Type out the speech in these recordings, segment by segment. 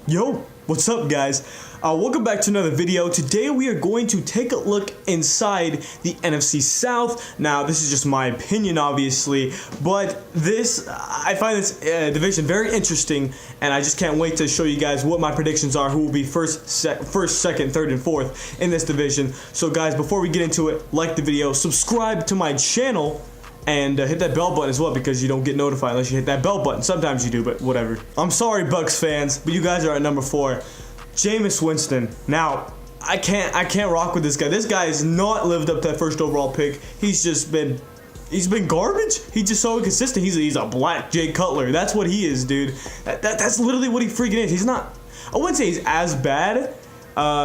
Yo, what's up guys? Welcome back to another video. Today we are going to take a look inside the NFC South. Now this is just my opinion obviously, but I find this division very interesting, and I just can't wait to show you guys what my predictions are, who will be first, second, third, and fourth in this division. So guys, before we get into it, like the video, subscribe to my channel, and hit that bell button as well, because you don't get notified unless you hit that bell button. Sometimes you do, but whatever. I'm sorry, Bucs fans, but you guys are at number 4. Jameis Winston. Now, I can't rock with this guy. This guy has not lived up to that first overall pick. He's been garbage. He's just so inconsistent. He's a black Jay Cutler. That's what he is, dude. That's literally what he freaking is. He's not, I wouldn't say he's as bad.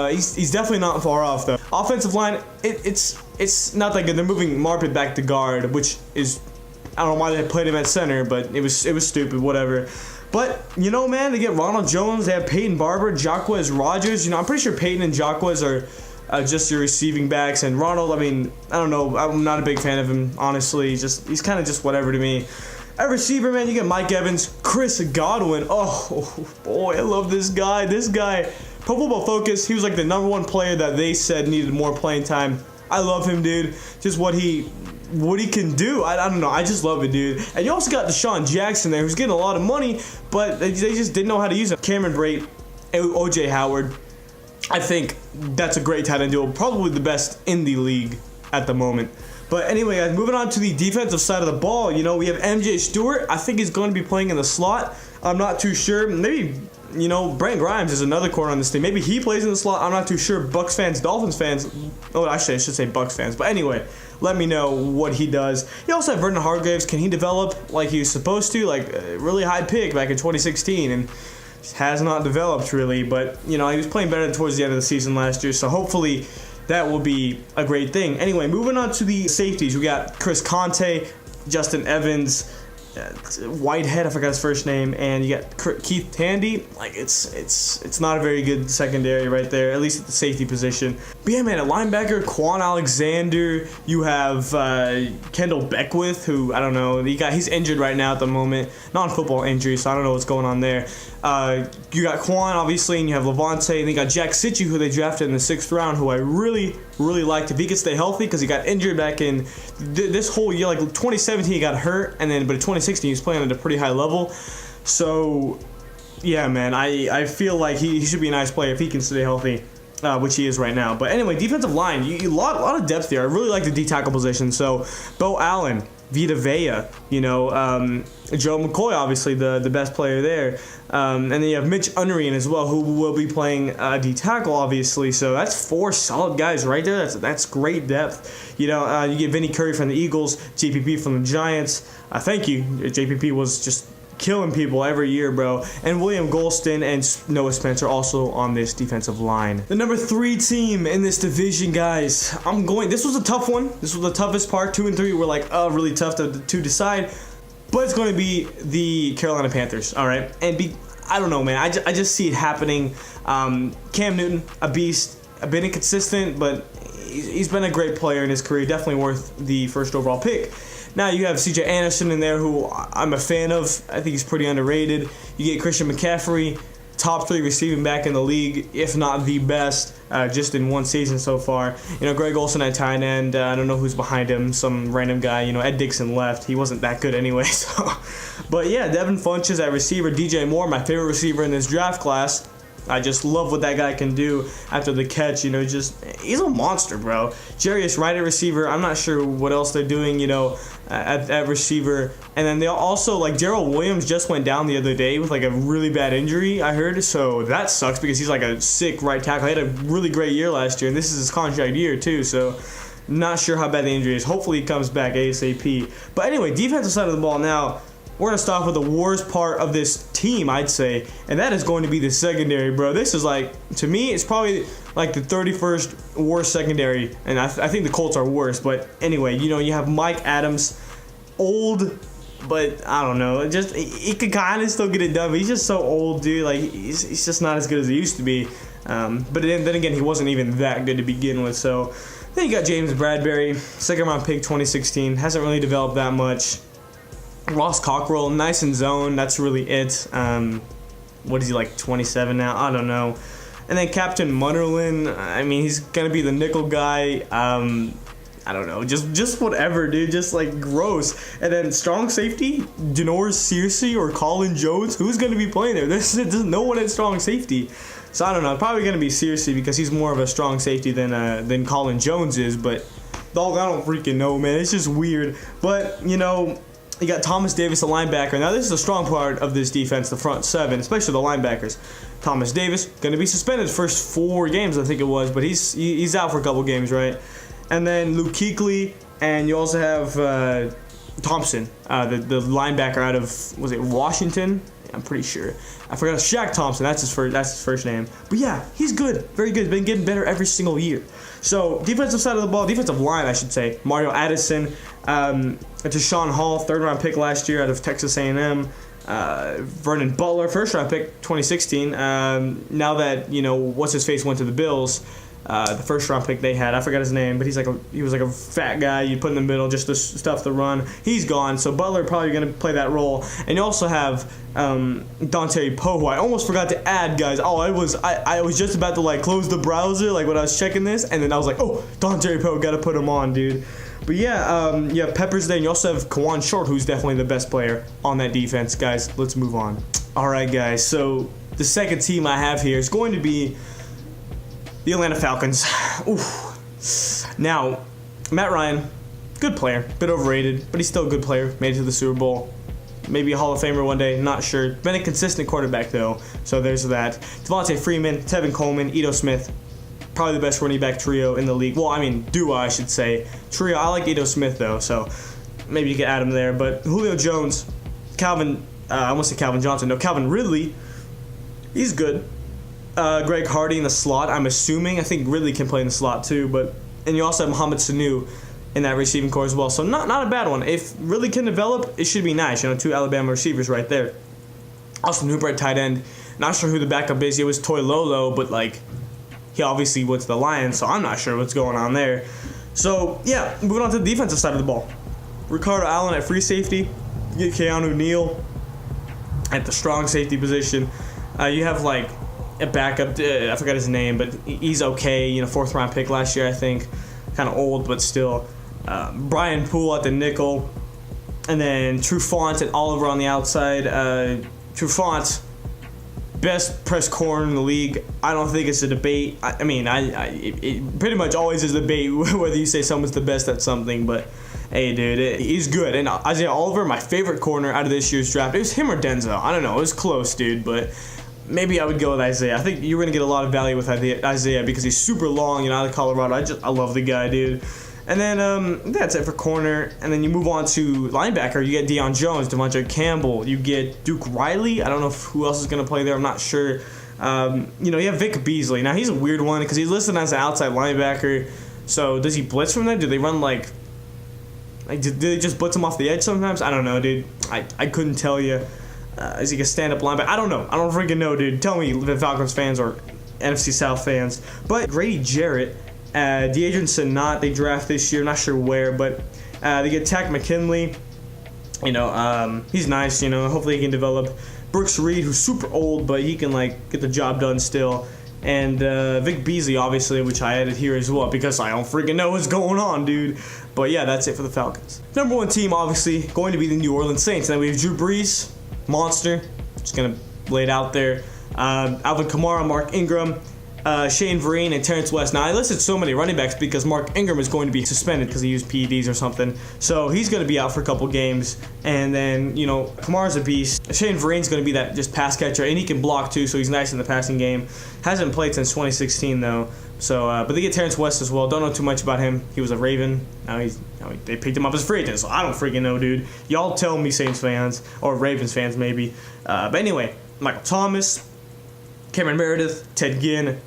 He's definitely not far off though. Offensive line, it's not that good. They're moving Marpet back to guard, which is, I don't know why they played him at center, but it was stupid, whatever. But you know, man, they get Ronald Jones, they have Peyton Barber, Jacquizz Rodgers. You know, I'm pretty sure Peyton and Jacquizz are just your receiving backs, and Ronald, I mean, I don't know, I'm not a big fan of him, honestly. He's kind of just whatever to me. At receiver, man, you get Mike Evans, Chris Godwin. Oh boy, I love this guy. This guy, Pro Football Focus, he was like the #1 player that they said needed more playing time. I love him, dude. Just what he can do. I don't know. I just love it, dude. And you also got Deshaun Jackson there, who's getting a lot of money, but they just didn't know how to use him. Cameron Brate, OJ Howard. I think that's a great tight end duo. Probably the best in the league at the moment. But anyway, guys, moving on to the defensive side of the ball, you know, we have MJ Stewart. I think he's going to be playing in the slot. I'm not too sure. Maybe, you know, Brent Grimes is another corner on this team. Maybe he plays in the slot. I'm not too sure. Bucs fans, Dolphins fans. Oh, actually, I should say Bucs fans. But anyway, let me know what he does. You also have Vernon Hargreaves. Can he develop like he was supposed to? Like a really high pick back in 2016, and has not developed really. But, you know, he was playing better towards the end of the season last year. So hopefully that will be a great thing. Anyway, moving on to the safeties. We got Chris Conte, Justin Evans, Whitehead, I forgot his first name, and you got Keith Tandy. Like it's not a very good secondary right there, at least at the safety position. But yeah, man, at linebacker, Quan Alexander. You have Kendall Beckwith, who I don't know. He's injured right now at the moment, non-football injury, so I don't know what's going on there. You got Quan, obviously, and you have Levante, and you got Jack Sitchy, who they drafted in the 6th round, who I really liked if he could stay healthy, because he got injured back in this whole year. Like 2017 he got hurt, but in 2016 he was playing at a pretty high level. So yeah, man, I feel like he should be a nice player if he can stay healthy, which he is right now. But anyway, defensive line, a lot of depth there. I really like the D-tackle position. So Bo Allen, Vita Vea, you know, Joe McCoy, obviously the best player there, and then you have Mitch Unrein as well, who will be playing D-tackle, obviously. So that's 4 solid guys right there. That's great depth. You know, you get Vinny Curry from the Eagles, JPP from the Giants. Thank you. JPP was just killing people every year, bro. And William Golston and Noah Spencer also on this defensive line. The number 3 team in this division, guys. This was a tough one. This was the toughest part. 2 and 3 were like, really tough to decide. But it's going to be the Carolina Panthers, all right? And I don't know, man. I just see it happening. Cam Newton, a beast, a bit inconsistent, but he's been a great player in his career. Definitely worth the first overall pick. Now you have C.J. Anderson in there, who I'm a fan of. I think he's pretty underrated. You get Christian McCaffrey, top 3 receiving back in the league, if not the best, just in 1 season so far. You know, Greg Olsen at tight end. I don't know who's behind him. Some random guy. You know, Ed Dixon left. He wasn't that good anyway. So, but yeah, Devin Funchess at receiver. DJ Moore, my favorite receiver in this draft class. I just love what that guy can do after the catch, you know, he's a monster, bro. Jarius Wright at receiver. I'm not sure what else they're doing, you know, at receiver. And then they also, like, Darrell Williams just went down the other day with, like, a really bad injury, I heard. So that sucks, because he's, like, a sick right tackle. He had a really great year last year, and this is his contract year, too. So not sure how bad the injury is. Hopefully he comes back ASAP. But anyway, defensive side of the ball now. We're going to start with the worst part of this team, I'd say, and that is going to be the secondary, bro. This is like, to me, it's probably like the 31st worst secondary, and I think the Colts are worse. But anyway, you know, you have Mike Adams, old, but I don't know, he could kind of still get it done, but he's just so old, dude. Like, he's just not as good as he used to be. But then again, he wasn't even that good to begin with. So then you got James Bradbury, 2nd round pick, 2016, hasn't really developed that much. Ross Cockrell, nice in zone. That's really it. what is he, like 27 now? I don't know. And then Captain Munnerlin, I mean, he's gonna be the nickel guy. I don't know, just whatever, dude. Just like gross. And then strong safety, Janoris Searcy or Colin Jones. Who's gonna be playing there? There's no one at strong safety. So I don't know. Probably gonna be Searcy because he's more of a strong safety than Colin Jones is. But Dawg, I don't freaking know, man. It's just weird. But you know, you got Thomas Davis, a linebacker. Now this is a strong part of this defense, the front seven, especially the linebackers. Thomas Davis gonna be suspended first 4 games, I think it was, but he's out for a couple games, right? And then Luke Kuechly, and you also have Thompson, the linebacker out of, was it Washington? I'm pretty sure. I forgot. Shaq Thompson. That's his first name. But yeah, he's good. Very good. Been getting better every single year. So defensive side of the ball, defensive line, I should say. Mario Addison, Deshaun Hall, 3rd round pick last year out of Texas A&M. Vernon Butler, 1st round pick, 2016. Now that what's his face went to the Bills. The 1st round pick they had, I forgot his name, but he was like a fat guy you put in the middle just to stuff the run. He's gone, so Butler probably going to play that role. And you also have Dante Poe, who I almost forgot to add, guys. Oh, I was just about to like close the browser like when I was checking this, and then I was like, oh, Dante Poe, got to put him on, dude. But yeah, you have Peppers there, and you also have Kawan Short, who's definitely the best player on that defense. Guys, let's move on. All right, guys, so the second team I have here is going to be the Atlanta Falcons. Oof. Now, Matt Ryan, good player, bit overrated, but he's still a good player. Made it to the Super Bowl. Maybe a Hall of Famer one day, not sure. Been a consistent quarterback though, so there's that. Devontae Freeman, Tevin Coleman, Ito Smith, probably the best running back trio in the league. Well, I mean, duo, I should say. Trio, I like Ito Smith though, so maybe you could add him there. But Julio Jones, I almost say Calvin Johnson. No, Calvin Ridley, he's good. Greg Hardy in the slot, I'm assuming. I think Ridley can play in the slot too, and you also have Mohamed Sanu in that receiving core as well. So not a bad one. If Ridley can develop, it should be nice. 2 Alabama receivers right there. Austin Hooper at tight end. Not sure who the backup is. It was Toy Lolo, but like he obviously went to the Lions, so I'm not sure what's going on there. So yeah, moving on to the defensive side of the ball. Ricardo Allen at free safety. You get Keanu Neal at the strong safety position. You have like a backup, I forgot his name, but he's okay. 4th round pick last year, I think. Kind of old, but still. Brian Poole at the nickel. And then Trufant and Oliver on the outside. Trufant, best press corner in the league. I don't think it's a debate. It pretty much always is a debate whether you say someone's the best at something, but hey, dude, he's good. And Isaiah Oliver, my favorite corner out of this year's draft. It was him or Denzel. I don't know. It was close, dude, but maybe I would go with Isaiah. I think you're going to get a lot of value with Isaiah because he's super long, out of Colorado. I love the guy, dude. And then that's it for corner. And then you move on to linebacker. You get Deion Jones, Devontae Campbell. You get Duke Riley. I don't know who else is going to play there. I'm not sure. You have Vic Beasley. Now, he's a weird one because he's listed as an outside linebacker. So does he blitz from there? Do they run do they just blitz him off the edge sometimes? I don't know, dude. I couldn't tell you. Is he a stand-up linebacker? I don't know. I don't freaking know, dude. Tell me, the Falcons fans or NFC South fans. But Grady Jarrett, Deadrian Sanat, they draft this year. Not sure where, but they get Tack McKinley. He's nice. Hopefully he can develop. Brooks Reed, who's super old, but he can get the job done still. And Vic Beasley, obviously, which I added here as well because I don't freaking know what's going on, dude. But yeah, that's it for the Falcons. Number 1 team, obviously, going to be the New Orleans Saints. Now we have Drew Brees. Monster, just gonna lay it out there. Alvin Kamara, Mark Ingram, Shane Vereen, and Terrence West. Now I listed so many running backs because Mark Ingram is going to be suspended because he used PEDs or something, so he's going to be out for a couple games. And then Kamara's a beast. Shane Vereen's going to be that just pass catcher, and he can block too, so he's nice in the passing game. Hasn't played since 2016 though. So, but they get Terrence West as well. Don't know too much about him. He was a Raven. Now they picked him up as a free agent, so I don't freaking know, dude. Y'all tell me, Saints fans or Ravens fans maybe. But anyway, Michael Thomas, Cameron Meredith, Ted Ginn,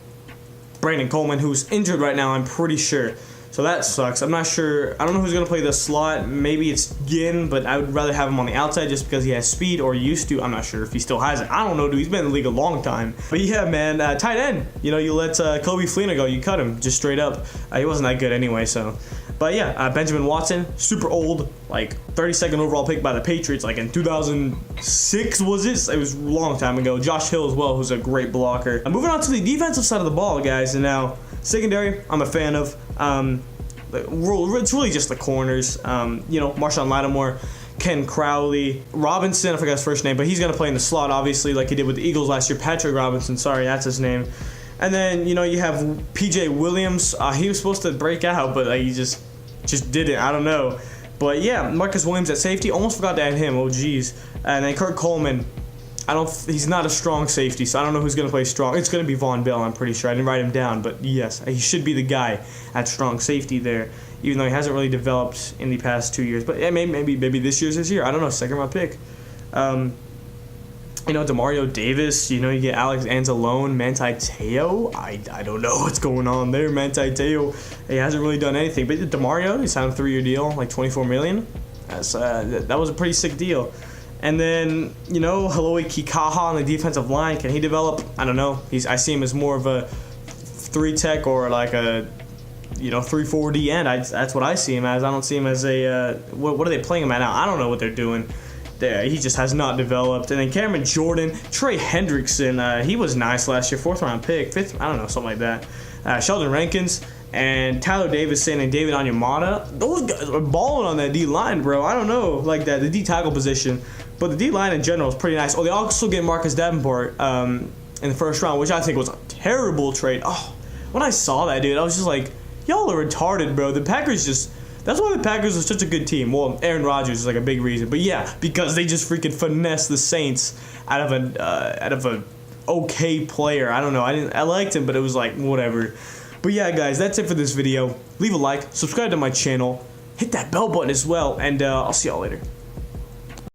Brandon Coleman, who's injured right now, I'm pretty sure. So that sucks. I'm not sure. I don't know who's going to play the slot. Maybe it's Ginn, but I would rather have him on the outside just because he has speed, or used to. I'm not sure if he still has it. I don't know, dude. He's been in the league a long time. But yeah, man, tight end. You let Kobe Fleener go. You cut him just straight up. He wasn't that good anyway, so. But yeah, Benjamin Watson, super old, like 32nd overall pick by the Patriots, like in 2006 was it? It was a long time ago. Josh Hill as well, who's a great blocker. Moving on to the defensive side of the ball, guys, and now secondary, I'm a fan of. It's really just the corners. You know, Marshawn Lattimore, Ken Crowley, Robinson, I forgot his first name, but he's going to play in the slot, obviously, like he did with the Eagles last year. Patrick Robinson, sorry, that's his name. And then, you know, you have P.J. Williams. He was supposed to break out, but he just didn't. I don't know. But yeah, Marcus Williams at safety. Almost forgot to add him. Oh, geez. And then Kurt Coleman. He's not a strong safety, so I don't know who's going to play strong. It's going to be Von Bell, I'm pretty sure. I didn't write him down, but yes, he should be the guy at strong safety there, even though he hasn't really developed in the past 2 years. But yeah, maybe this year's his year. I don't know. Second round pick. You know, Demario Davis, you know, you get Alex Anzalone, Manti Te'o. I don't know what's going on there. Manti Te'o, he hasn't really done anything. But Demario, he signed a 3-year deal, like $24 million. That was a pretty sick deal. And then, you know, Haloi Kikaha on the defensive line. Can he develop? I don't know. I see him as more of a 3-tech or like a, you know, 3-4 D end. That's what I see him as. I don't see him as a, what are they playing him at now? I don't know what they're doing. He just has not developed. And then Cameron Jordan, Trey Hendrickson, he was nice last year, 4th round pick, 5th, I don't know, something like that. Sheldon Rankins and Tyler Davison and David Onyemata, those guys are balling on that D line, bro. I don't know, like that, the D tackle position, but the D line in general is pretty nice. Oh, they also get Marcus Davenport in the 1st round, which I think was a terrible trade. Oh, when I saw that, dude, I was just like, y'all are retarded, bro. The Packers just. That's why the Packers are such a good team. Well, Aaron Rodgers is like a big reason, but yeah, because they just freaking finesse the Saints out of a okay player. I don't know. I liked him, but it was like whatever. But yeah, guys, that's it for this video. Leave a like, subscribe to my channel, hit that bell button as well, and I'll see y'all later.